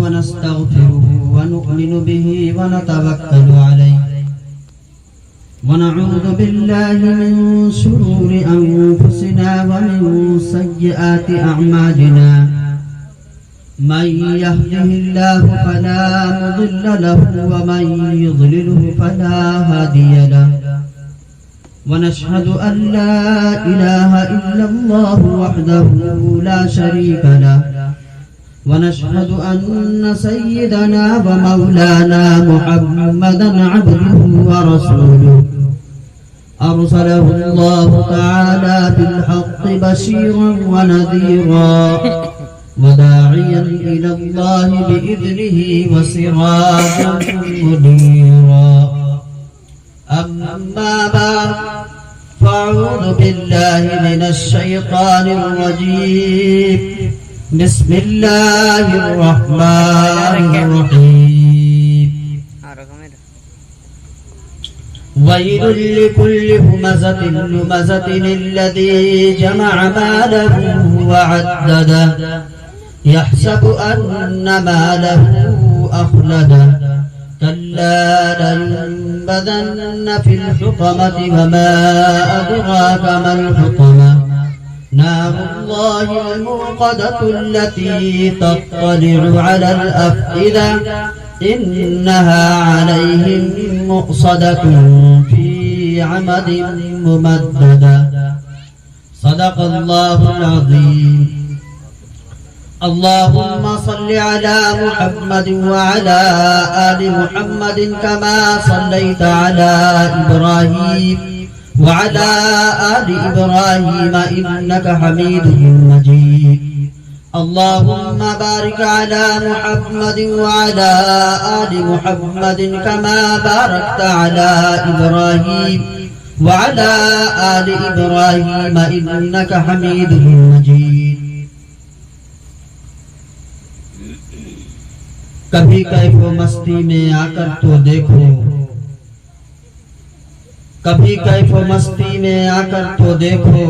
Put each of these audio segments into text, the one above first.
ونستغفره ونؤمن به ونتوكل عليه ونعوذ بالله من شرور أنفسنا ومن سيئات أعمالنا من يهده الله فلا مضل له ومن يضلله فلا هادي له ونشهد أن لا إله إلا الله وحده لا شريك له ونشهد أن سيدنا ومولانا محمدا عبده ورسوله أرسله الله تعالى بالحق بشيرا ونذيرا وداعيا إلى الله بإذنه وسراجا منيرا. أما بعد فأعوذ بالله من الشيطان الرجيم. بسم الله الرحمن الرحيم. ويل لكل همزة لمزة الذي جمع ماله وعدده يحسب أن ماله أخلده كلا لينبذن في الحطمة وما أدراك ما الحطمة نار الله الموقدة التي تطلع على الأفئدة إنها عليهم مؤصدة في عمد ممددة. صدق الله العظيم. اللهم صل على محمد وعلى آل محمد كما صليت على إبراهيم وعلى آل إبراهيم إنك حميد مجيد. اللهم بارك على محمد وعلى آل محمد كما باركت على إبراهيم وعلى آل إبراهيم إنك حميد مجيد. کبھی کیف و مستی میں آ کر تو دیکھو، کبھی کیف و مستی میں آ کر تو دیکھو،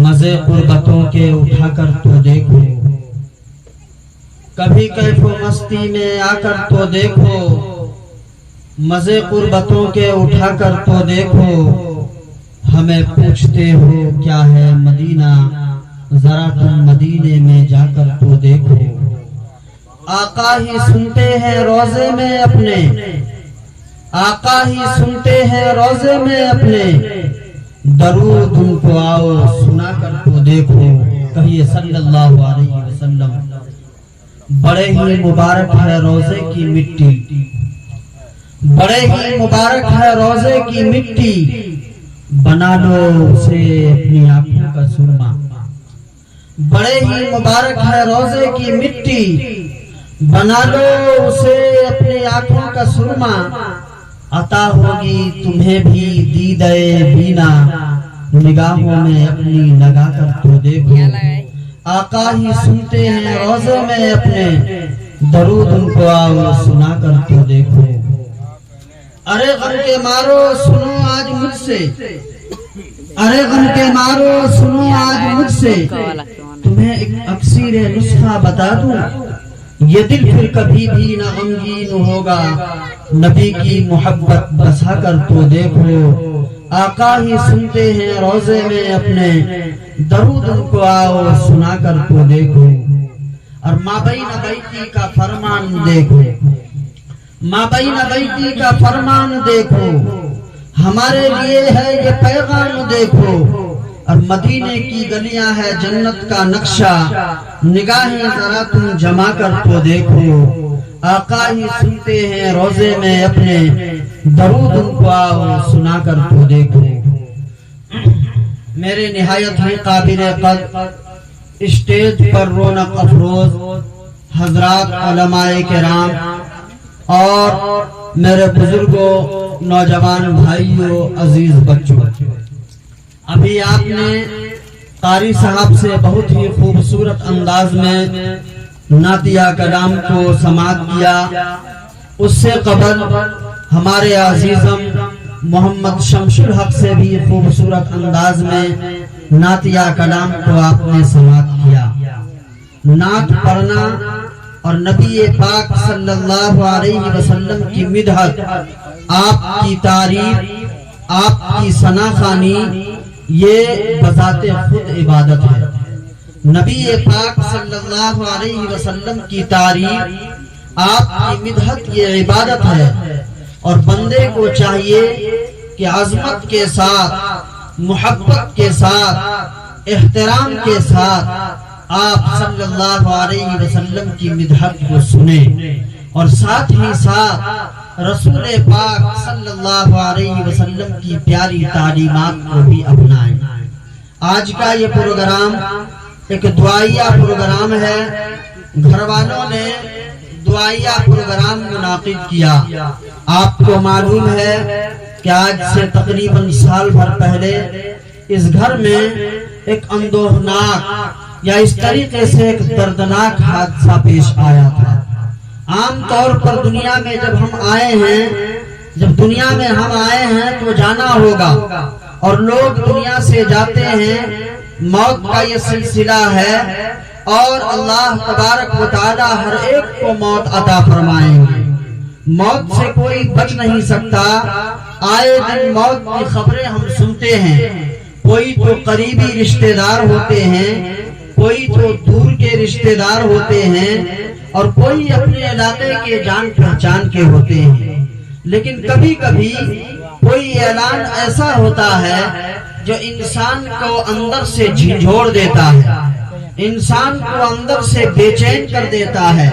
مزے قربتوں کے اٹھا کر تو دیکھو. کبھی کیف و مستی میں آ کر تو دیکھو، مزے قربتوں کے اٹھا کر تو دیکھو. ہمیں پوچھتے ہو کیا ہے مدینہ، ذرا تم مدینے میں جا کر تو دیکھو۔ آقا ہی سنتے ہیں روزے میں اپنے، آقا ہی سنتے ہیں روزے میں اپنے، درود ان کو آؤ سنا کر تو دیکھو۔ کہیے صلی اللہ علیہ وسلم۔ بڑے ہی مبارک ہے روزے کی مٹی، بڑے ہی مبارک ہے روزے کی مٹی، بنا لو اسے اپنی آنکھوں کا سرما۔ بڑے ہی مبارک ہے روزے کی مٹی، بنا لو اسے اپنی آنکھوں کا سرما۔ عطا ہوگی تمہیں بھی دیدۂ بینا، نگاہوں میں اپنی لگا کر تو دیکھو۔ آقا ہی سنتے ہیں روزے میں اپنے، درود ان کو آؤ سنا کر تو دیکھو۔ ارے غم کے مارو سنو آج مجھ سے، ارے غم کے مارو سنو آج مجھ سے، تمہیں ایک اکسیر نسخہ بتا دوں، یہ دل پھر کبھی بھی نہ غمگین ہوگا، نبی کی محبت بسا کر تو دیکھو۔ آقا ہی سنتے ہیں روزے میں اپنے، درود ان کو آؤ سنا کر تو دیکھو۔ اور مابین بیتی کا فرمان دیکھو، مابین بیتی کا فرمان دیکھو، ہمارے لیے ہے یہ پیغام دیکھو۔ اور مدینے کی گلیاں ہے جنت کا نقشہ، نگاہیں ذرا تم جما کر تو دیکھو۔ آقا ہی سنتے ہیں روزے میں اپنے، درود ان کو آؤ سنا کر تو دیکھو۔ میرے نہایت ہی قابل قدر اسٹیج پر رونق افروز حضرات علماء کرام اور میرے بزرگوں، نوجوان بھائیوں، عزیز بچوں، ابھی آپ نے قاری صاحب سے بہت ہی خوبصورت انداز میں نعتیہ کلام کو سماعت کیا۔ اس سے قبل ہمارے عزیزم محمد شمس الحق سے بھی خوبصورت انداز میں نعتیہ کلام کو آپ نے سماعت کیا۔ نعت پڑھنا اور نبی پاک صلی اللہ علیہ وسلم کی مدحت، آپ کی تعریف، آپ کی ثنا خوانی، یہ بذات خود عبادت ہے۔ نبی پاک صلی اللہ علیہ وسلم کی تعریف، آپ کی مدحت، یہ عبادت ہے۔ اور بندے کو چاہیے کہ عظمت کے ساتھ، محبت کے ساتھ، احترام کے ساتھ آپ صلی اللہ علیہ وسلم کی مدحت کو سنیں، اور ساتھ ہی ساتھ رسول پاک صلی اللہ علیہ وسلم کی پیاری تعلیمات کو بھی اپنائیں۔ آج کا یہ پروگرام ایک دعائیہ پروگرام ہے، گھر والوں نے دعائیہ پروگرام منعقد کیا۔ آپ کو معلوم ہے کہ آج سے تقریباً سال بھر پہلے اس گھر میں ایک اندوہناک یا اس طریقے سے ایک دردناک حادثہ پیش آیا تھا۔ عام طور پر دنیا میں جب ہم آئے ہیں، جب دنیا میں ہم آئے ہیں تو جانا ہوگا، اور لوگ دنیا سے جاتے ہیں، موت کا یہ سلسلہ ہے، اور اللہ تبارک و تعالی ہر ایک کو موت عطا فرمائیں گے۔ موت سے کوئی بچ نہیں سکتا۔ آئے دن موت کی خبریں ہم سنتے ہیں، کوئی تو قریبی رشتہ دار ہوتے ہیں، کوئی تو دور کے رشتہ دار ہوتے ہیں، اور کوئی اپنے علاقے کے جان پہچان کے ہوتے ہیں۔ لیکن کبھی کبھی کوئی اعلان ایسا ہوتا ہے جو انسان کو اندر سے جھنجھوڑ دیتا ہے، انسان کو اندر سے بے چین کر دیتا ہے۔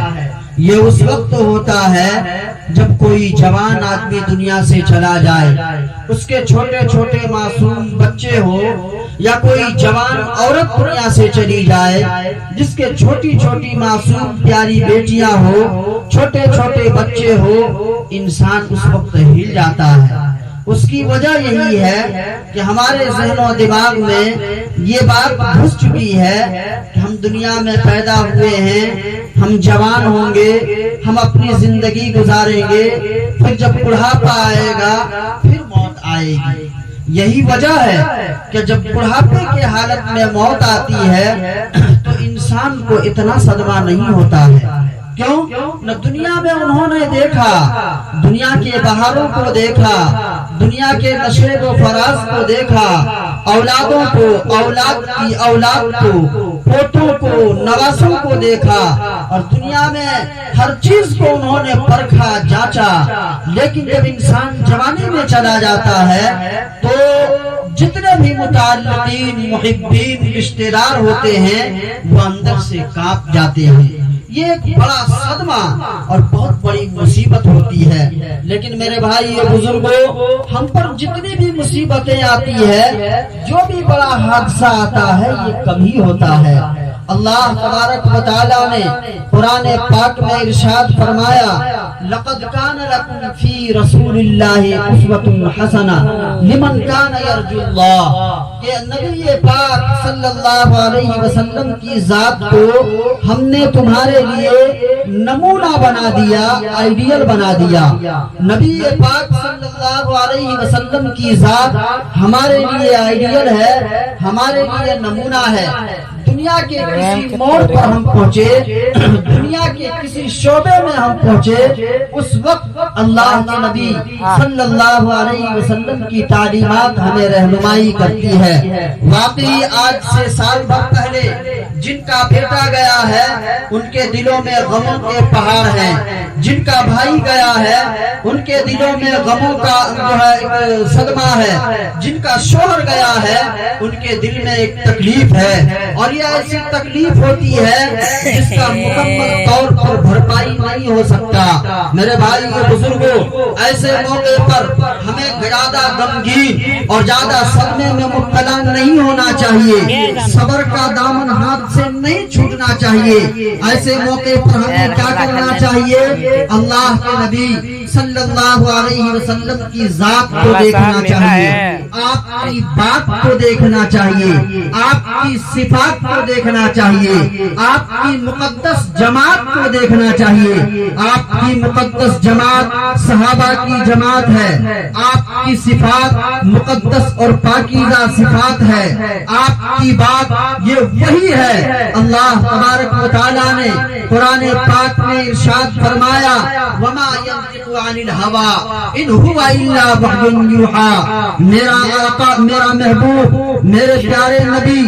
یہ اس وقت ہوتا ہے جب کوئی جوان آدمی دنیا سے چلا جائے، اس کے چھوٹے چھوٹے معصوم بچے ہو، یا کوئی جوان عورت دنیا سے چلی جائے جس کے چھوٹی چھوٹی معصوم پیاری بیٹیاں ہو، چھوٹے چھوٹے بچے ہو، انسان اس وقت ہل جاتا ہے۔ اس کی وجہ یہی ہے کہ ہمارے ذہن و دماغ میں یہ بات گھس چکی ہے کہ ہم دنیا میں پیدا ہوئے ہیں، ہم جوان ہوں گے، ہم اپنی زندگی گزاریں گے، پھر جب بڑھاپا آئے گا پھر موت آئے گی۔ یہی وجہ ہے کہ جب بڑھاپے کے حالت میں موت آتی ہے تو انسان کو اتنا صدمہ نہیں ہوتا ہے، کیوں؟ نہ دنیا میں انہوں نے دیکھا دنیا کے بہاروں کو دیکھا، دنیا کے نشیب و فراز کو دیکھا، اولادوں کو، اولاد کی اولاد کو، پوتوں کو، نواسوں کو دیکھا، اور دنیا میں ہر چیز کو انہوں نے پرکھا جانچا۔ لیکن جب انسان جوانی میں چلا جاتا ہے تو جتنے بھی متعلقین، محبین، رشتہ دار ہوتے ہیں وہ اندر سے کانپ جاتے ہیں۔ یہ ایک بڑا صدمہ اور بہت بڑی مصیبت ہوتی ہے۔ لیکن میرے بھائی بزرگوں، ہم پر جتنی بھی مصیبتیں آتی ہے، جو بھی بڑا حادثہ آتا ہے، یہ کم ہی ہوتا ہے۔ اللہ تبارک و تعالی نے قرآن پاک میں ارشاد فرمایا، لقد کان لکم فی رسول اللہ اسوۃ حسنہ لمن کان یرجو اللہ، کہ نبی پاک صلی اللہ علیہ وسلم کی ذات کو ہم نے تمہارے لیے نمونہ بنا دیا، آئیڈیل بنا دیا۔ نبی پاک صلی اللہ علیہ وسلم کی ذات ہمارے لیے آئیڈیل ہے، ہمارے لیے نمونہ ہے۔ دنیا کے کسی موڑ پر ہم پہنچے، دنیا کے کسی شعبے میں ہم پہنچے، اس وقت اللہ کے نبی صلی اللہ علیہ وسلم کی تعلیمات ہمیں رہنمائی کرتی ہے۔ واقعی آج سے سال بھر پہلے جن کا بیٹا گیا ہے ان کے دلوں میں غموں کے پہاڑ ہیں، جن کا بھائی گیا ہے ان کے دلوں میں غموں کا صدمہ ہے، جن کا شوہر گیا ہے ان کے دل میں ایک تکلیف ہے، اور یہ ایسی تکلیف ہوتی ہے جس کا مکمل طور پر بھرپائی نہیں ہو سکتا۔ میرے بھائی بزرگوں، ایسے موقع پر ہمیں زیادہ غمگین اور زیادہ صدمے میں مبتلا نہیں ہونا چاہیے، صبر کا دامن ہاتھ سے نہیں چھوٹنا چاہیے۔ ایسے موقع پر ہمیں کیا کرنا چاہیے؟ اللہ کے نبی صلی اللہ علیہ وسلم کی ذات کو دیکھنا چاہیے، آپ کی بات کو دیکھنا چاہیے، آپ کی صفات کو دیکھنا چاہیے، آپ کی مقدس جماعت کو دیکھنا چاہیے۔ آپ کی مقدس جماعت صحابہ کی جماعت ہے، آپ کی صفات مقدس اور پاکیزہ صفات ہے، آپ کی بات یہ وہی ہے۔ اللہ تبارک و تعالیٰ نے قرآن پاک میں ارشاد فرمایا، وما ينطق عن الهوى ان هو الا وحی یوحی، میرا آقا، میرا محبوب، میرے پیارے نبی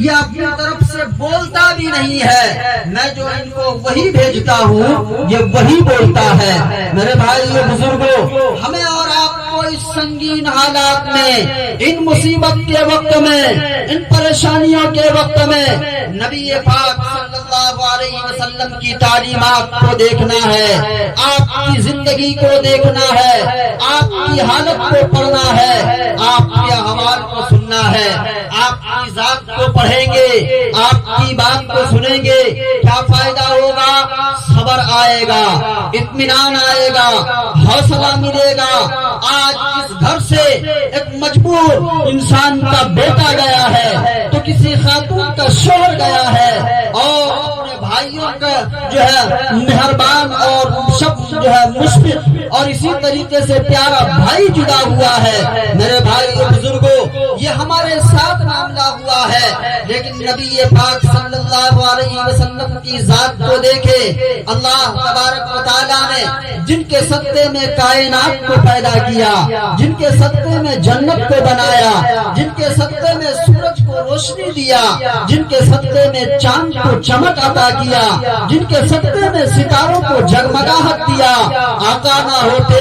یہ اپنی طرف سے بولتا بھی نہیں ہے، میں جو ان کو وہی بھیجتا ہوں یہ وہی بولتا ہے۔ میرے بھائی بزرگوں، ہمیں اور آپ کو اس سنگین حالات میں، ان مصیبت کے وقت میں، ان پریشانیوں کے وقت میں نبی پاک صلی اللہ علیہ وسلم کی تعلیمات کو دیکھنا ہے، آپ کی زندگی کو دیکھنا ہے، آپ کی حالت کو پڑھنا ہے، آپ کے احوال کو سننا ہے۔ آپ کی ذات کو پڑھیں گے، آپ کی بات کو سنیں گے، کیا فائدہ ہوگا؟ صبر آئے گا، اطمینان آئے گا، حوصلہ ملے گا۔ آج اس گھر سے ایک مجبور انسان کا بیٹا گیا ہے تو کسی خاتون کا شوہر گیا ہے، اور اپنے بھائیوں کا جو ہے مہربان اور سب جو ہے مشفق اور اسی طریقے سے پیارا بھائی جدا ہوا ہے۔ میرے بھائی بزرگوں، یہ ہمارے ساتھ معاملہ ہوا ہے، لیکن نبی پاک صلی اللہ علیہ وسلم کی ذات کو دیکھے۔ اللہ تبارک و تعالیٰ نے جن کے صدقے میں کائنات کو پیدا کیا، جن کے صدقے میں جنت کو بنایا، جن کے صدقے میں سورج کو روشنی دیا، جن کے صدقے میں چاند کو چمک عطا کیا، جن کے صدقے میں ستاروں کو جگمگاہٹ دیا، آقا نہ ہوتے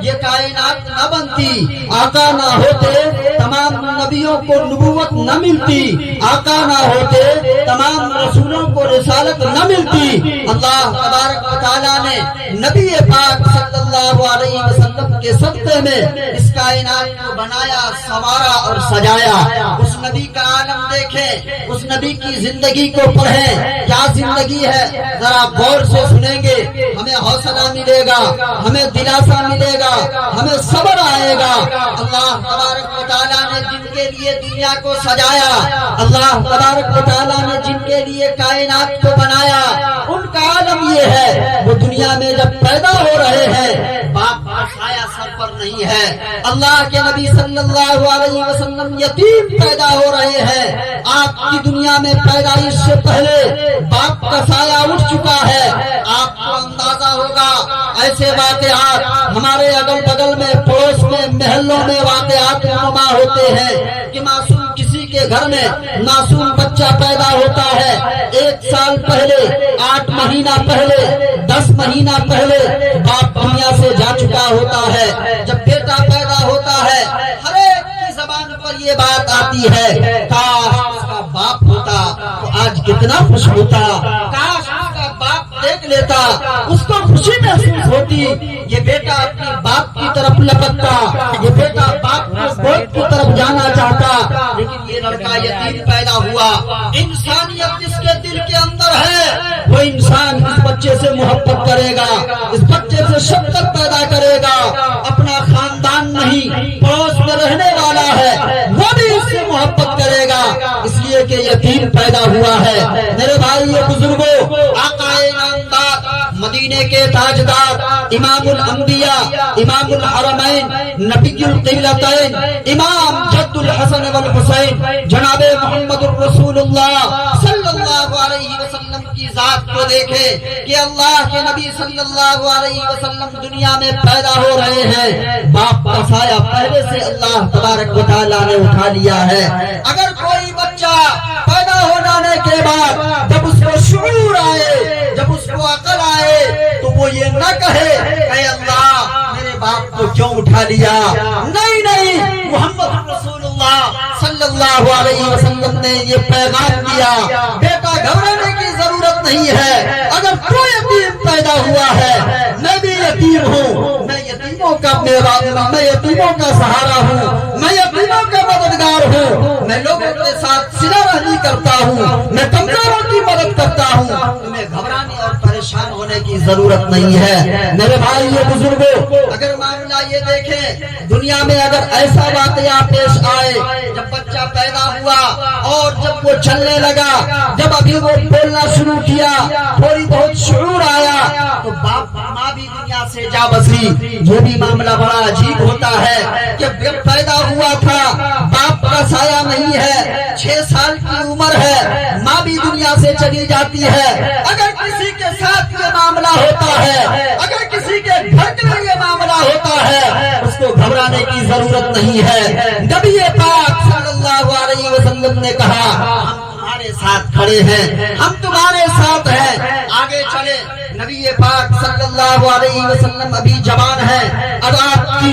یہ کائنات نہ بنتی، آقا نہ ہوتے تمام نبیوں کو نبوت نہ ملتی، آقا نہ ہوتے تمام رسولوں کو رسالت نہ ملتی۔ اللہ تبارک و تعالیٰ نے نبی پاک صلی اللہ علیہ وسلم کے صدقے میں اس کائنات کو بنایا، سنوارا اور سجایا۔ اس نبی کا عالم دیکھیں، اس نبی کی زندگی کو پڑھیں، کیا زندگی ہے، ذرا غور سے سنیں گے، ہمیں حوصلہ ملے گا، ہمیں دلاسا ملے گا، ہمیں صبر آئے گا۔ اللہ تبارک و تعالیٰ نے جن کے لیے دنیا کو سجایا، اللہ تبارک و تعالیٰ نے جن کے لیے کائنات کو بنایا، ان کا عالم یہ ہے، وہ دنیا میں جب پیدا ہو رہے ہیں باپ کا سایہ سر پر نہیں ہے۔ اللہ کے نبی صلی اللہ علیہ وسلم یتیم پیدا ہو رہے ہیں، آپ کی دنیا میں پیدائش سے پہلے باپ کا سایہ اٹھ چکا ہے۔ آپ کو اندازہ ہوگا ایسے واقعات ہمارے اگل بغل میں، پڑوس میں، محلوں میں واقعات نما ہوتے ہیں کہ معصوم کسی کے گھر میں معصوم بچہ پیدا ہوتا ہے، 1 سال پہلے، 8 مہینہ پہلے، 10 مہینہ پہلے باپ دنیا سے جا چکا ہوتا ہے۔ جب بیٹا پیدا ہوتا ہے، ہر ایک کی زبان پر یہ بات آتی ہے، کاش اس کا باپ ہوتا تو آج کتنا خوش ہوتا، کاش اس کا باپ دیکھ لیتا، اس کو خوشی محسوس ہوتی، یہ بیٹا اپنے باپ کی طرف لپکتا، یہ بیٹا باپ کو گود کی طرف جانا چاہتا۔ لیکن یہ لڑکا یتیم پیدا ہوا، انسانیت جس کے دل کے اندر ہے وہ انسان اس بچے سے محبت کرے گا، اس بچے سے شفقت پیدا کرے گا۔ اپنا خاندان نہیں، پڑوس میں رہنے والا ہے وہ بھی اس سے محبت کرے گا، اس لیے کہ یتیم پیدا ہوا ہے۔ میرے بھائی بزرگوں، آقا انعامدار، مدینے کے تاجدار، امام الانبیاء، امام الحرمین، نبی القبلتین، امام جد الحسن والحسین، جناب محمد الرسول اللہ صلی اللہ علیہ وسلم کی ذات کو دیکھے کہ اللہ کے نبی صلی اللہ علیہ وسلم دنیا میں پیدا ہو رہے ہیں، باپ کا سایہ پہلے سے اللہ تبارک و تعالیٰ نے اٹھا لیا ہے۔ اگر کوئی بچہ پیدا ہو جانے کے بعد جب اس کو شعور آئے، جب اس کو عقل آئے تو وہ یہ نہ کہے اے اللہ میرے باپ کو کیوں اٹھا لیا، نہیں، محمد رسول اللہ صلی اللہ علیہ وسلم نے یہ پیغام دیا، بیٹا گھبرانے کی ضرورت نہیں ہے۔ اگر کوئی یتیم پیدا ہوا ہے، میں بھی یتیم ہوں، میں یتیموں کا سہارا ہوں، میں یتیموں کا مددگار ہوں، میں لوگوں کے ساتھ صلہ رحمی کرتا ہوں، میں کمزوروں کی مدد کرتا ہوں، تمہیں گھبرانے اور پریشان ہونے کی ضرورت نہیں ہے۔ میرے بھائی بزرگوں، اگر معاملہ یہ دیکھیں، دنیا میں اگر ایسا واقعہ پیش آئے جب بچہ پیدا ہوا اور جب وہ چلنے لگا، جب ابھی وہ بولنا شروع کیا، تھوڑی بہت شعور آیا تو باپ ماں بھی دنیا سے جا بسی۔ یہ بھی معاملہ بڑا عجیب ہوتا ہے کہ پیدا ہوا تھا، باپ کا سایہ نہیں ہے، 6 سال کی عمر ہے، ماں بھی دنیا سے چلی جاتی ہے۔ اگر کسی کے ساتھ یہ معاملہ ہوتا ہے، اگر کسی کے گھر میں یہ معاملہ ہوتا ہے، اس کو گھبرانے کی ضرورت نہیں ہے۔ نبی پاک صلی اللہ علیہ وسلم نے کہا ہم تمہارے ساتھ کھڑے ہیں، ہم تمہارے ساتھ ہیں، آگے چلے۔ نبی پاک صلی اللہ علیہ وسلم ابھی جوان ہیں، اب آپ کی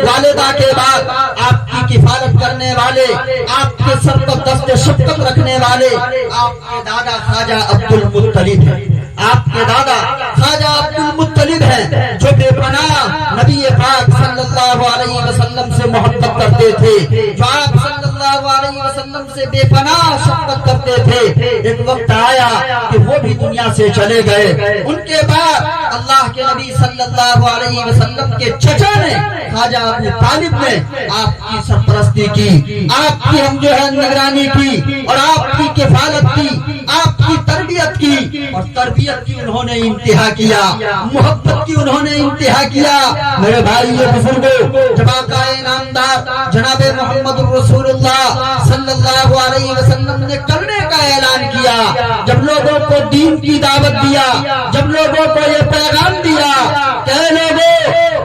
والدہ کے بعد آپ کی کفالت کرنے والے، آپ کے سر پر دست شفقت رکھنے والے آپ کے دادا خواجہ عبد المطلب ہیں، آپ کے دادا خواجہ عبد المطلب ہیں جو بے پناہ نبی پاک صلی اللہ علیہ وسلم سے محبت کرتے تھے، جو آپ صلی اللہ علیہ وسلم سے بے پناہ شفقت کرتے تھے۔ ایک وقت آیا کہ وہ بھی دنیا سے چلے گئے، ان کے بعد اللہ کے نبی صلی اللہ علیہ وسلم کے چچا نے خواجہ ابو طالب نے آپ کی سرپرستی کی، آپ کی ہم جو ہے نگرانی کی اور آپ کی کفالت کی، آپ کی تربیت کی، اور تربیت کی انہوں نے انتہا کیا، محبت کی انہوں نے انتہا کیا۔ میرے بھائی بزرگوں، جب آقا انعامدار جناب محمد رسول اللہ صلی اللہ علیہ وسلم نے کلمے کا اعلان کیا، جب لوگوں کو دین کی دعوت دیا، جب لوگوں کو یہ پیغام دیا کہ لوگوں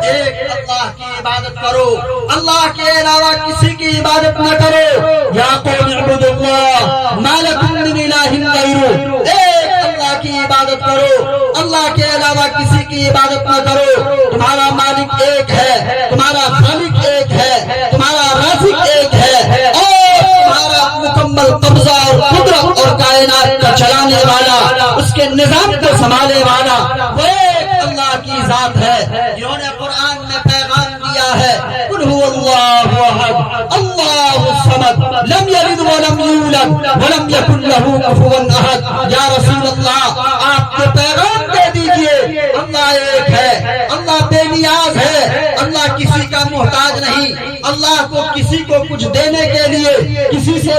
ایک اللہ کی عبادت کرو، اللہ کے علاوہ کسی کی عبادت نہ کرو، یا قوم اعبدوا اللہ ما لکم من الہ غیرہ، ایک اللہ کی عبادت کرو، اللہ کے علاوہ کسی کی عبادت نہ کرو، تمہارا مالک ایک ہے، تمہارا خالق ایک ہے، تمہارا رازق ایک ہے، اور تمہارا مکمل قبضہ اور قدرت اور کائنات کا چلانے والا، اس کے نظام کو سنبھالنے والا وہ ایک اللہ کی ذات ہے۔ جنہوں نے قرآن میں پیغام دیا ہے قل هو اللہ احد اللہ الصمد لم یلد ولم یولد ولم یکن له کفوا احد۔ یا رسول اللہ آپ کے پیغام دے دیجئے اللہ ایک ہے، اللہ بے نیاز ہے، اللہ کسی کا محتاج نہیں، اللہ کو کسی کو کچھ دینے کے لیے، کسی سے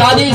40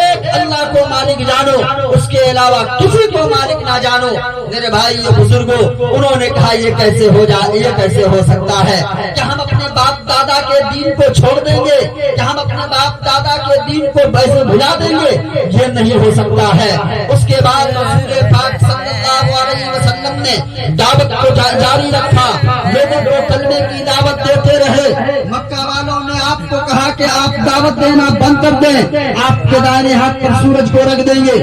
ایک اللہ کو مالک جانو، اس کے علاوہ کسی کو مالک نہ جانو۔ میرے بھائی بزرگوں، انہوں نے کہا یہ کیسے ہو سکتا ہے کہ ہم اپنے باپ دادا کے دین کو چھوڑ دیں گے، کہ ہم اپنے باپ دادا کے دین کو ویسے بھلا دیں گے؟ یہ نہیں ہو سکتا ہے۔ اس کے بعد رسول پاک صلی اللہ علیہ وسلم نے دعوت کو جاری رکھا، لوگوں کو کلمے کی دعوت دیتے رہے۔ مکہ والوں نے آپ کو کہا کہ آپ دعوت دینا بند کر دیں، آپ کے دائیں ہاتھ پر سورج کو رکھ دیں گے،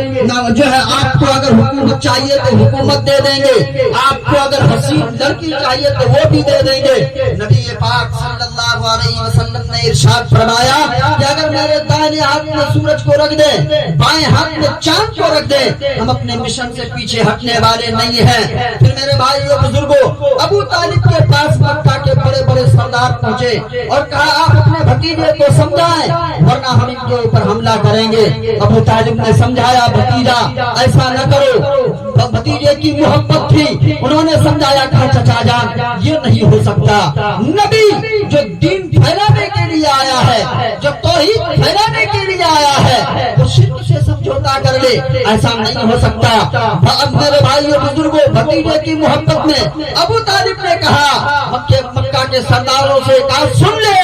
جو ہے آپ کو اگر حکومت چاہیے تو حکومت دے دیں گے، آپ کو اگر حسین لڑکی چاہیے تو وہ بھی دے دیں گے۔ نبی پاک صلی اللہ علیہ وسلم نے ارشاد فرمایا کہ اگر میرے دائیں ہاتھ میں سورج کو رکھ دیں، بائیں ہاتھ میں چاند کو رکھ دیں، ہم اپنے مشن سے پیچھے ہٹنے والے نہیں ہیں۔ پھر میرے بھائیو بزرگوں، ابو طالب کے پاس مکہ کے بڑے بڑے سردار پہنچے اور کہا آپ اپنے بھتیجے کو سمجھائیں ورنہ ہم ان کے اوپر حملہ کریں گے۔ ابو طالب نے سمجھایا بھتیجا ایسا نہ کرو، بھتیجے کی محبت تھی، انہوں نے سمجھایا کہ چچا جان یہ نہیں ہو سکتا، نبی جو دین پھیلانے کے لیے آیا ہے، جو توحید پھیلانے کے لیے آیا ہے، وہ شرک سے سمجھوتا کر لے، ایسا نہیں ہو سکتا۔ اب میرے بھائیو بزرگوں، بھتیجے کی محبت میں ابو طالب نے کہا مکہ کے سرداروں سے کہا سن لے،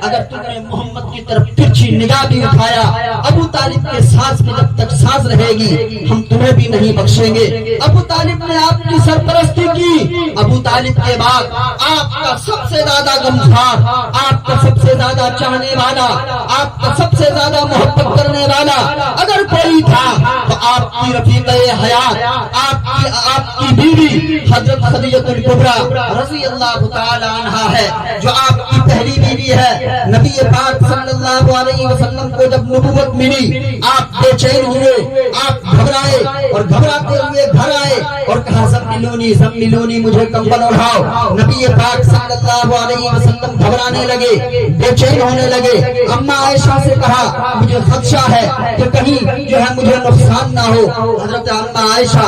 اگر تم نے محمد کی طرف ترچھی نگاہ بھی اٹھایا، ابو طالب کے سانس میں جب تک سانس رہے گی ہم تمہیں بھی نہیں بخشیں گے۔ ابو طالب نے آپ کی سرپرستی کی، ابو طالب کے بعد آپ کا سب سے زیادہ غمخوار، آپ کا سب سے زیادہ چاہنے والا، آپ کا سب سے زیادہ محبت کرنے والا اگر کوئی تھا تو آپ کی رفیقہ حیات، آپ کی بیوی حضرت خدیجہ الکبریٰ رضی اللہ تعالی عنہا ہے، جو آپ کی پہلی بیوی ہے۔ نبی پاک صلی اللہ علیہ وسلم کو جب نبوت ملی آپ بے چین ہوئے، آپ گھبرائے اور گھبراتے ہوئے گھر آئے اور کہا زملونی مجھے کمبل اڑاؤ۔ نبی پاک صلی اللہ علیہ وسلم گھبرانے لگے، بے چین ہونے لگے۔ اماں عائشہ سے کہا مجھے خدشہ ہے کہ کہیں جو ہے مجھے نقصان نہ ہو۔ حضرت اماں عائشہ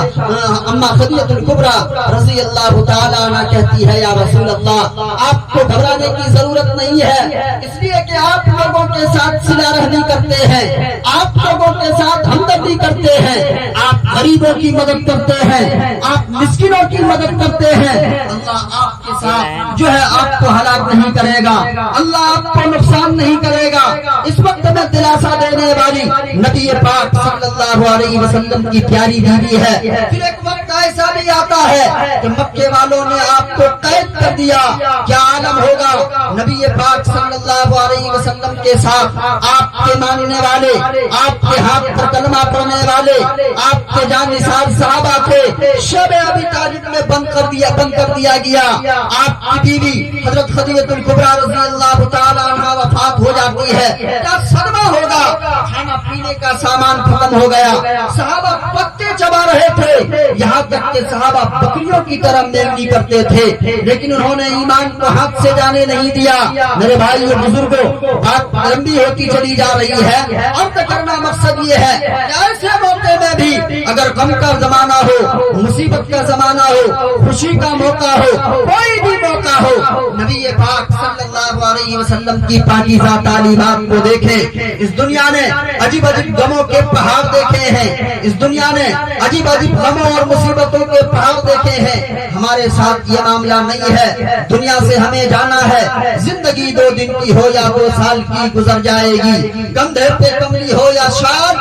اماں خدیجہ الکبریٰ رضی اللہ تعالی عنہ کہتی ہے یا رسول اللہ آپ کو گھبرانے کی ضرورت نہیں ہے، اس لیے کہ آپ لوگوں کے ساتھ صلہ رحمی کرتے ہیں، آپ لوگوں کے ساتھ ہمدردی کرتے ہیں، آپ غریبوں کی مدد کرتے ہیں، آپ مسکینوں کی مدد کرتے ہیں، اللہ آپ کے ساتھ جو ہے آپ کو ہلاک نہیں کرے گا، اللہ آپ کو نقصان نہیں کرے گا۔ اس وقت میں دلاسا دینے والی نبی پاک صلی اللہ علیہ وسلم کی پیاری بیوی ہے۔ پھر ایک وقت ایسا بھی آتا ہے کہ مکے والوں نے آپ کو قید کر دیا، کیا عالم ہوگا؟ نبی پاک صلی اللہ علیہ وسلم کے ساتھ آپ کے ماننے والے، آپ کے ہاتھ پر کلمہ پڑھنے والے، آپ کے جانثار صحابہ تھے، شب ابی طالب میں بند کر دیا گیا۔ آپ کی بیوی حضرت خدیجہ الکبریٰ رضی اللہ تعالی عنہا وفات ہو جاتی ہے، کیا صدمہ ہوگا؟ کھانا پینے کا سامان ختم ہو گیا، صحابہ پتے چبا رہے تھے، یہاں تک کہ صحابہ بکریوں کی طرح میمنی کرتے تھے، لیکن انہوں نے ایمان کو ہاتھ سے جانے نہیں دیا۔ میرے بھائیو بزرگوں، بات لمبی ہوتی چلی جا رہی ہے، عرض کرنا مقصد یہ ہے کہ ایسے موقع میں بھی اگر غم کا زمانہ ہو، مصیبت کا زمانہ ہو، خوشی کا موقع ہو، کوئی بھی موقع ہو، نبی پاک صلی اللہ علیہ وسلم کی پاکیزہ تعلیمات کو دیکھیں۔ اس دنیا نے عجیب عجیب غموں کے پہاڑ دیکھے ہیں، اس دنیا نے عجیب عجیب غموں اور مصیبتوں کے پہاڑ دیکھے ہیں، ہمارے ساتھ یہ معاملہ نہیں ہے۔ دنیا سے ہمیں جانا ہے، زندگی 2 دن کی ہو یا 2 سال کی گزر جائے گی، کندھے پہ کملی ہو یا شال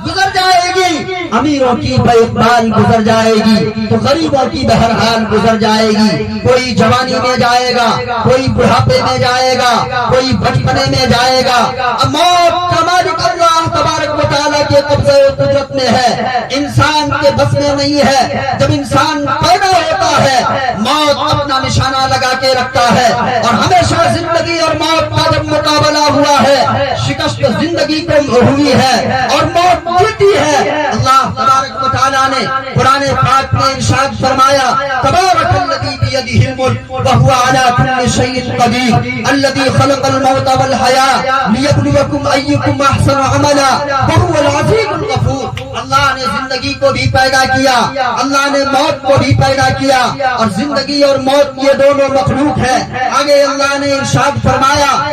گزر جائے گی، امیروں کی بے اقبال گزر جائے گی تو غریبوں کی بہرحال گزر جائے گی۔ کوئی جوانی میں جائے گا، کوئی بڑھاپے میں جائے گا، کوئی بچپنے میں جائے گا، موت کا مالک اللہ تبارک و تعالیٰ کے قبضے و قدرت میں ہے، انسان کے بس میں نہیں ہے۔ جب انسان پیدا ہوتا ہے موت اپنا نشانہ لگا کے رکھتا ہے، اور ہمیشہ زندگی اور موت کا جب مقابلہ ہوا ہے، شکست زندگی کو ہوئی ہے اور موت جیتی ہے۔ اللہ تبارک و تعالیٰ نے قرآن پاک میں ارشاد فرمایا تبارک الذی بیدہ الملک وہو علی کل شیء قدیر الذی خلق الموت والحیاۃ لیبلوکم ایکم احسن عملا وہو العزیز الغفور۔ اللہ نے زندگی کو بھی پیدا کیا، اللہ نے موت کو بھی پیدا کیا، اور زندگی اور موت یہ دونوں مخلوق ہے۔ آگے اللہ نے ارشاد فرمایا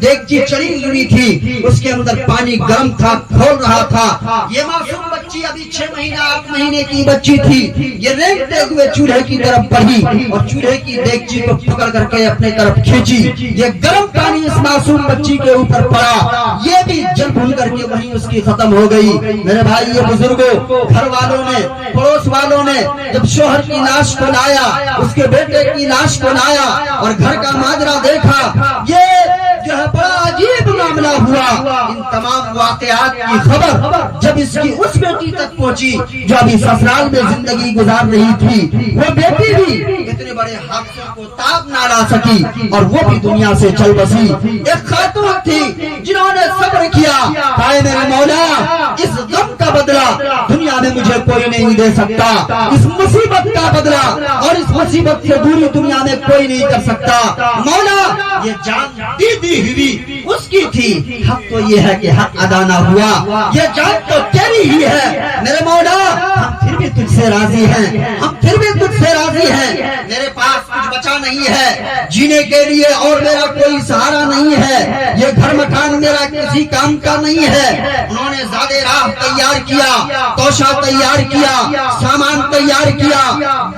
دیگچی چڑھی ہوئی تھی، اس کے اندر پانی گرم تھا، کھول رہا تھا۔ یہ معصوم بچی ابھی 6 مہینہ 8 مہینے کی بچی تھی، یہ رینگتے ہوئے چولہے کی طرف بڑھی اور چولہے کی دیگچی کو پکڑ کر کے اپنے طرف کھینچی۔ یہ گرم پانی اس معصوم بچی کے اوپر پڑا، یہ بھی جل بھن کر کے وہیں اس کی ختم ہو گئی۔ میرے بھائی یہ بزرگوں، گھر والوں نے، پڑوس والوں نے جب شوہر کی لاش کو لایا، اس کے بیٹے کی لاش کو لایا اور گھر کا ماجرا دیکھا، یہ جو ہے بڑا عجیب معاملہ ہوا۔ ان تمام واقعات کی خبر جب اس کی اس بیٹی تک پہنچی جو ابھی سسرال میں زندگی گزار رہی تھی، وہ بیٹی بھی اتنے بڑے حادثوں کو تاب نہ لا سکی اور وہ بھی دنیا سے چل بسی۔ ایک خاتون تھی جنہوں نے صبر کیا، کہا میرے مولا اس غم کا بدلہ دنیا میں مجھے کوئی نہیں دے سکتا، اس مصیبت کا بدلہ اور اس مصیبت سے دوری دنیا میں کوئی نہیں کر سکتا۔ مولا یہ جان دی ہوئی اس کی تھی، حق تو یہ ہے کہ حق ادا نہ ہوا، یہ جان تو تیری ہی ہے میرے مولا، ہم پھر بھی تجھ سے راضی ہیں، ہم پھر بھی تجھ سے راضی ہیں۔ میرے پاس کچھ بچا نہیں ہے جینے کے لیے اور میرا کوئی سہارا نہیں ہے، یہ گھر مکان میرا کسی کام کا نہیں ہے۔ انہوں نے زادے راہ تیار کیا، توشہ تیار کیا، سامان تیار کیا،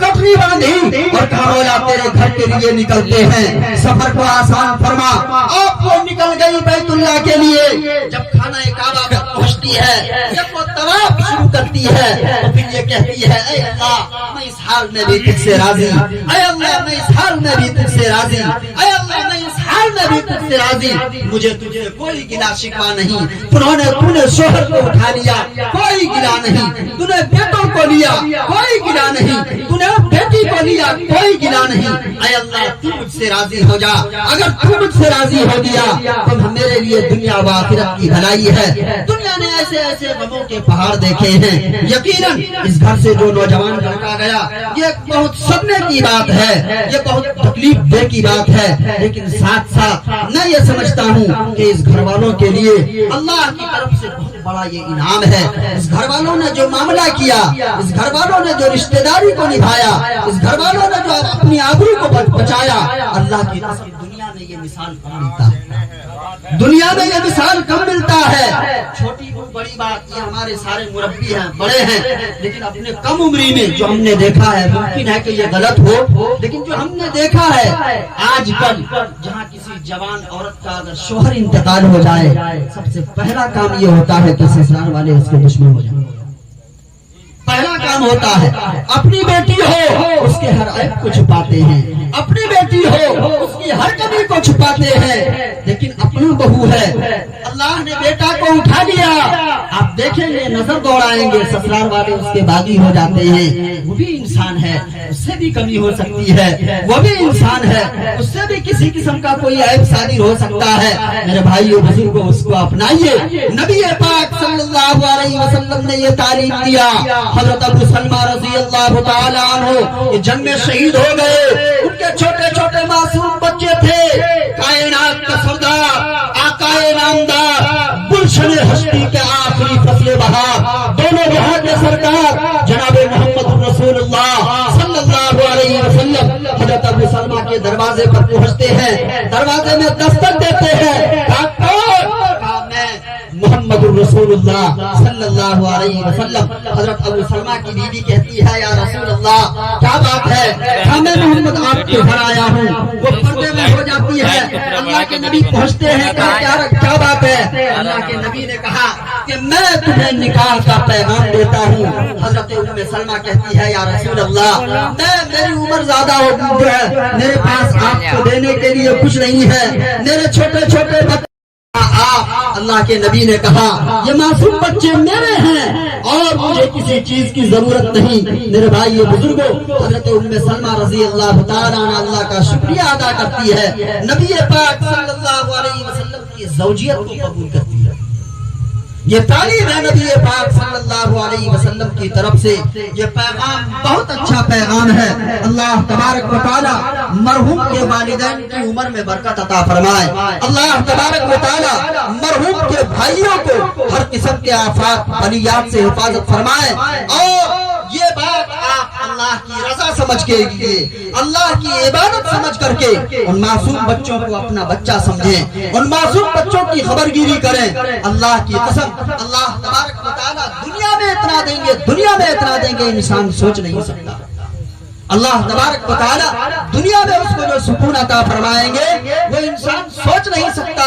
گٹری باندھی اور کہا مولا تیرے گھر کے لیے نکلتے ہیں، سفر کو آسان فرما۔ آپ وہ نکل گئی بیت اللہ کے لیے۔ جب خانہ کعبہ میں پہنچتی ہے، جب وہ طواف شروع کرتی ہے تو پھر یہ کہتی ہے اے اللہ میں اس حال میں بھی تجھ سے راضی، اے اللہ میں اس حال میں بھی تجھ سے راضی، اے اللہ میں اس حال میں بھی تجھ سے راضی، مجھے تجھے کوئی گلہ شکوہ نہیں۔ تو نے شوہر کو اٹھا لیا، کوئی گلہ نہیں، تو نے بیٹوں کو لیا، کوئی گلہ نہیں، تو نے بیٹی کو لیا، کوئی گلہ نہیں۔ اے اللہ تو مجھ سے راضی ہو جا، اگر تو مجھ سے راضی ہو گیا تو میرے لیے دنیا و آخرت کی بھلائی ہے۔ دنیا نے ایسے ایسے غموں کے پہاڑ دیکھے ہیں، یقیناً اس گھر سے جو نوجوان لڑکا گیا یہ بہت صدمے کی بات ہے، یہ بہت تکلیف دہ کی بات ہے، لیکن ساتھ ساتھ میں یہ سمجھتا ہوں کہ اس گھر والوں کے لیے اللہ کی طرف سے بہت بڑا یہ انعام ہے۔ اس گھر والوں نے جو معاملہ کیا، اس گھر والوں نے جو رشتہ داری کو نبھایا، اس گھر والوں نے جو اپنی آبرو کو بچایا، اللہ کی قسم دنیا میں یہ مثال کم ملتا ہے، دنیا میں یہ مثال کم ملتا ہے۔ چھوٹی ہو بڑی بات، یہ ہمارے سارے مربی ہیں، بڑے ہیں، لیکن اپنے کم عمری میں جو ہم نے دیکھا ہے، ممکن ہے کہ یہ غلط ہو، لیکن جو ہم نے دیکھا ہے آج کل جہاں کسی جوان عورت کا اگر شوہر انتقال ہو جائے، سب سے پہلا کام یہ ہوتا ہے کہ سسرال والے اس کے دشمن ہو جائیں۔ پہلا کام ہوتا ہے، اپنی بیٹی ہو اس کے ہر عیب کو چھپاتے ہیں، اپنی بیٹی ہو اس کی ہر کمی کو چھپاتے ہیں، لیکن اپنا بہو ہے، اللہ نے بیٹا کو اٹھا لیا، آپ دیکھیں گے نظر دوڑائیں گے سسرال والے اس کے باغی ہو جاتے ہیں۔ وہ بھی انسان ہے، اس سے بھی کمی ہو سکتی ہے، وہ بھی انسان ہے، اس سے بھی کسی قسم کا کوئی عیب صادر ہو سکتا ہے۔ میرے بھائیو بزرگوں اس کو اپنائیے۔ نبی پاک صلی اللہ علیہ وسلم نے یہ تعلیم دیا۔ حضرت ابو سلمہ رضی اللہ تعالی عنہ یہ جنگ میں شہید ہو گئے، ان کے چھوٹے چھوٹے معصوم بچے تھے، کائنات کا سردار آقا نامدار گلشن ہستی کے آخری فصل بہار دونوں بہار کے سرکار جناب محمد رسول اللہ صلی اللہ علیہ وسلم حضرت ابو سلمہ کے دروازے پر پہنچتے ہیں، دروازے میں دستک دیتے ہیں، محمد رسول اللہ صلی اللہ علیہ وسلم۔ حضرت ابو سلمہ کی بیوی کہتی ہے یا رسول اللہ کیا بات ہے، میں محمد آپ کے گھر آیا ہوں۔ وہ پردے میں ہو جاتی ہے، اللہ کے نبی پہنچتے ہیں، کیا بات ہے؟ اللہ کے نبی نے کہا کہ میں تمہیں نکاح کا پیغام دیتا ہوں۔ حضرت ام سلمہ کہتی ہے یا رسول اللہ میری عمر زیادہ ہو گئی ہے، میرے پاس آپ کو دینے کے لیے کچھ نہیں ہے، میرے چھوٹے چھوٹے بچے۔ اللہ کے نبی نے کہا یہ معصوم بچے میرے ہیں اور مجھے کسی چیز کی ضرورت نہیں۔ میرے بھائی بزرگوں، حضرت ام سلمہ رضی اللہ تعالیٰ عنہ اللہ کا شکریہ ادا کرتی ہے، نبی پاک صلی اللہ علیہ وسلم کی زوجیت کو قبول کرتی ہے۔ یہ تعلیم ہے نبی پاک صلی اللہ علیہ وسلم کی طرف سے، یہ پیغام بہت اچھا پیغام ہے۔ اللہ تبارک و تعالی مرحوم کے والدین کی عمر میں برکت عطا فرمائے، اللہ تبارک و تعالی مرحوم کے بھائیوں کو ہر قسم کے آفات بلیات سے حفاظت فرمائے، اور یہ بات آپ اللہ کی رضا سمجھ کے لیے اللہ کی عبادت سمجھ کر کے ان معصوم بچوں کو اپنا بچہ سمجھیں، ان معصوم بچوں کی خبر گیری کریں۔ اللہ کی قسم اللہ تبارک و تعالیٰ دنیا میں اتنا دیں گے انسان سوچ نہیں سکتا۔ اللہ تبارک و تعالیٰ دنیا میں اس کو جو سکون عطا فرمائیں گے وہ انسان سوچ نہیں سکتا۔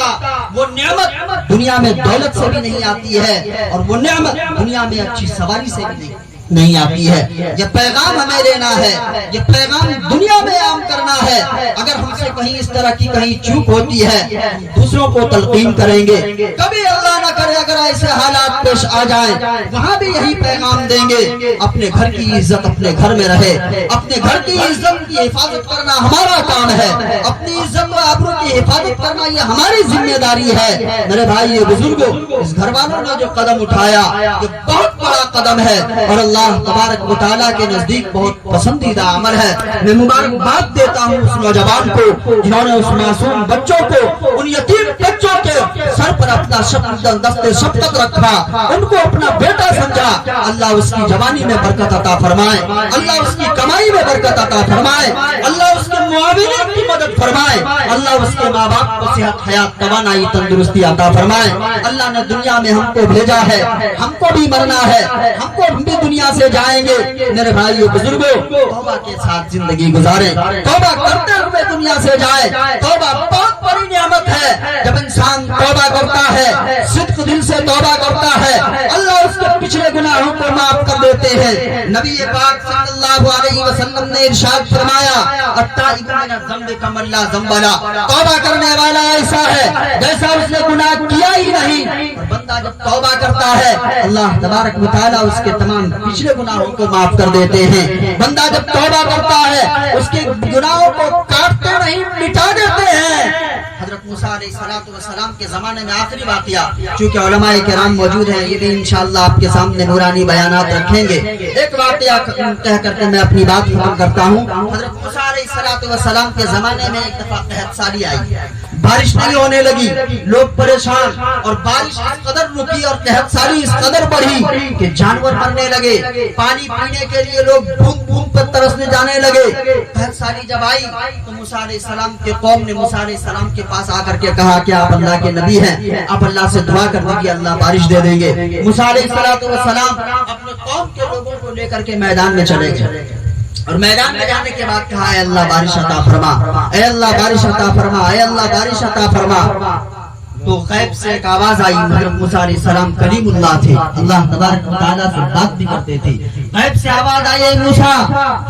وہ نعمت دنیا میں دولت سے بھی نہیں آتی ہے، اور وہ نعمت دنیا میں اچھی سواری سے بھی نہیں آتی ہے۔ یہ پیغام ہمیں لینا ہے، یہ پیغام دنیا میں عام کرنا ہے۔ اگر ہم سے کہیں اس طرح کی کہیں چوک ہوتی ہے ہم دوسروں کو تلقین کریں گے۔ کبھی اللہ نہ کرے اگر ایسے حالات پیش آ جائیں وہاں بھی یہی پیغام دیں گے، اپنے گھر کی عزت اپنے گھر میں رہے، اپنے گھر کی عزت کی حفاظت کرنا ہمارا کام ہے، اپنی عزت و آبرو کی حفاظت کرنا یہ ہماری ذمہ داری ہے۔ میرے بھائی یہ بزرگوں، اس گھر والوں نے جو قدم اٹھایا یہ بہت بڑا قدم ہے اور اللہ تبارک و تعالیٰ کے نزدیک بہت پسندیدہ عمل ہے۔ میں مبارکباد دیتا ہوں اس نوجوان کو جنہوں نے اس معصوم بچوں کو، ان یتیم بچوں کے سر پر اپنا دست شفقت رکھا، ان کو اپنا بیٹا سمجھا۔ اللہ اس کی جوانی میں برکت عطا فرمائے، اللہ اس کی کمائی میں برکت عطا فرمائے، اللہ اس کے معاونین کی مدد فرمائے، اللہ اس کے ماں باپ کو صحت، حیات، توانائی، تندرستی عطا فرمائے۔ اللہ نے دنیا میں ہم کو بھیجا ہے، ہم کو بھی مرنا ہے، ہم بھی دنیا سے جائیں گے۔ میرے بھائیو بزرگوں، توبہ کے ساتھ زندگی گزاریں، توبہ کرتے ہوئے دنیا سے جائے۔ توبہ بہت بڑی نعمت ہے، جب انسان توبہ کرتا ہے، صدق دل سے توبہ کرتا ہے، اللہ اس کے پچھلے گناہوں کو معاف کر دیتے ہیں۔ نبی پاک صلی اللہ علیہ وسلم نے ارشاد فرمایا، التائب من الذنب کمن لا ذنب لہ، توبہ کرنے والا ایسا ہے جیسا اس نے گناہ کیا ہی نہیں۔ اور بندہ جب توبہ کرتا ہے اللہ تبارک و تعالیٰ اس کے تمام پچھلے گناہوں کو معاف کر دیتے ہیں۔ بندہ جب توبہ کرتا ہے اس کے گناہوں کو کاٹتے نہیں مٹا دیتے ہیں۔ حضرت موسیٰ علیہ السلام کے زمانے میں آخری واقعہ، چونکہ علماء کرام موجود ہیں، یہ بھی انشاءاللہ آپ کے سامنے نورانی بیانات رکھیں گے۔ ایک واقعہ کہہ کر کے میں اپنی بات ختم کرتا ہوں۔ حضرت موسیٰ علیہ السلام کے زمانے میں ایک دفعہ قحط سالی آئی، بارش نہیں ہونے لگی، لوگ پریشان، اور بارش اس قدر رکی اور قحط سالی اس قدر بڑھی کہ جانور مرنے لگے، پانی پینے کے لیے لوگ بھوک بھوک پر ترسنے جانے لگے۔ قحط سالی جب آئی تو موسیٰ علیہ السلام کے قوم نے موسیٰ علیہ السلام کے پاس آ کر کے کہا کہ آپ اللہ کے نبی ہیں، آپ اللہ سے دعا کر دیجیے اللہ بارش دے دیں گے۔ موسیٰ علیہ السلام اپنے قوم کے لوگوں کو لے کر کے میدان میں چلے گئے، اور میدان میں جانے کے بعد کہا اے اللہ بارش عطا فرما، اے اللہ بارش عطا فرما، اے اللہ بارش عطا فرما۔ تو غیب سے ایک آواز آئی، حضرت موسیٰ علیہ السلام کلیم اللہ تھے، اللہ تبارک و تعالیٰ سے بات بھی کرتے تھے۔ غیب سے آواز آئی اے موسیٰ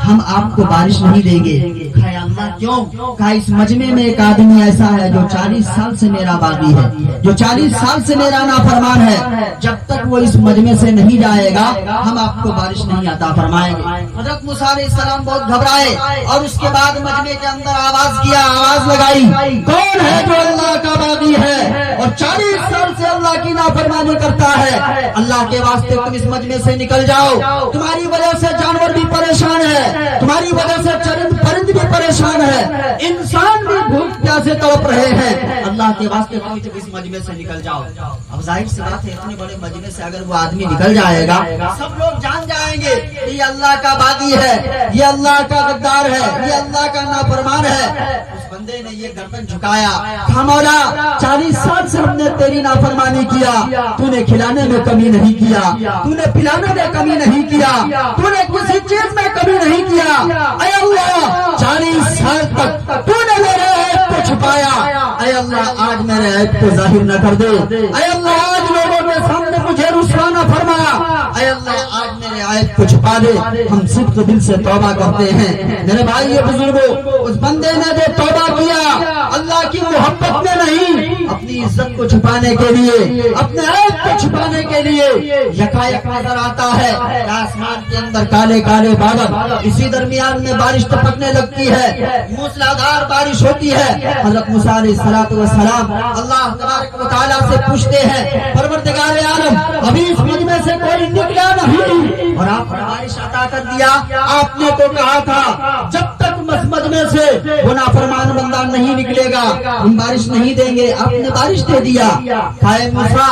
ہم آپ کو بارش نہیں دیں گے۔ کہا یا اللہ کیوں؟ کہا اس مجمع میں ایک آدمی ایسا ہے جو 40 سال سے میرا باغی ہے، جو 40 سال سے میرا نافرمان ہے، جب تک وہ اس مجمع سے نہیں جائے گا ہم آپ کو بارش نہیں عطا فرمائیں گے۔ حضرت موسیٰ علیہ السلام بہت گھبرائے، اور اس کے بعد مجمع کے اندر آواز لگائی، کون ہے جو اللہ کا باغی ہے اور 40 سال سے اللہ کی نافرمانی کرتا ہے؟ اللہ کے واسطے تم اس مجمع سے نکل جاؤ، تمہاری وجہ سے جانور بھی پریشان ہے، تمہاری وجہ سے چرند پرند بھی پریشان ہے، انسان بھی بھوک پیاسے تڑپ رہے ہیں، اللہ کے واسطے تم اس مجمع سے نکل جاؤ۔ اب ظاہر سی بات ہے اتنے بڑے مجمع سے اگر وہ آدمی نکل جائے گا سب لوگ جان جائیں گے کہ یہ اللہ کا باغی ہے، یہ اللہ کا غدار ہے، یہ اللہ کا نافرمان ہے۔ اس بندے نے یہ گردن جھکایا، کہا مولا 40 سال سے ہم نے تیری نافرمانی کیا، تو نے کھلانے میں کمی نہیں کیا، تو نے پلانے میں کمی نہیں کیا، تو نے کسی چیز میں کمی نہیں کیا، اے اللہ 40 سال تک تو نے میرے عیب کو چھپایا، اے اللہ آج میرے عیب کو ظاہر نہ کر دے، اے اللہ آج لوگوں کے سامنے مجھے رسوا نہ فرما، اے اللہ آج میرے عیب کو چھپا دے۔ ہم صدق دل سے توبہ کرتے ہیں۔ میرے بھائی بزرگوں، اس بندے نے جو توبہ کیا اللہ کی محبت میں نہیں، اپنی عزت کو چھپانے کے لیے، اپنے عیب کو چھپانے کے لیے، یکایک نظر آتا ہے آسمان کے اندر کالے کالے بادل، اسی درمیان میں بارش ٹپکنے لگتی ہے، موسلادھار بارش ہوتی ہے۔ حضرت موسیٰ علیہ السلام اللہ تبارک و تعالیٰ سے پوچھتے ہیں پروردگار عالم ابھی اس مجمع سے کوئی نکلا نہیں اور آپ نے بارش عطا کر دیا، آپ نے تو کہا تھا جب تک مجمع سے وہ نافرمان بندہ نہیں نکلے گا ہم بارش نہیں دیں گے، آپ نے بارش دے دیا۔ کہا اے موسیٰ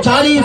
40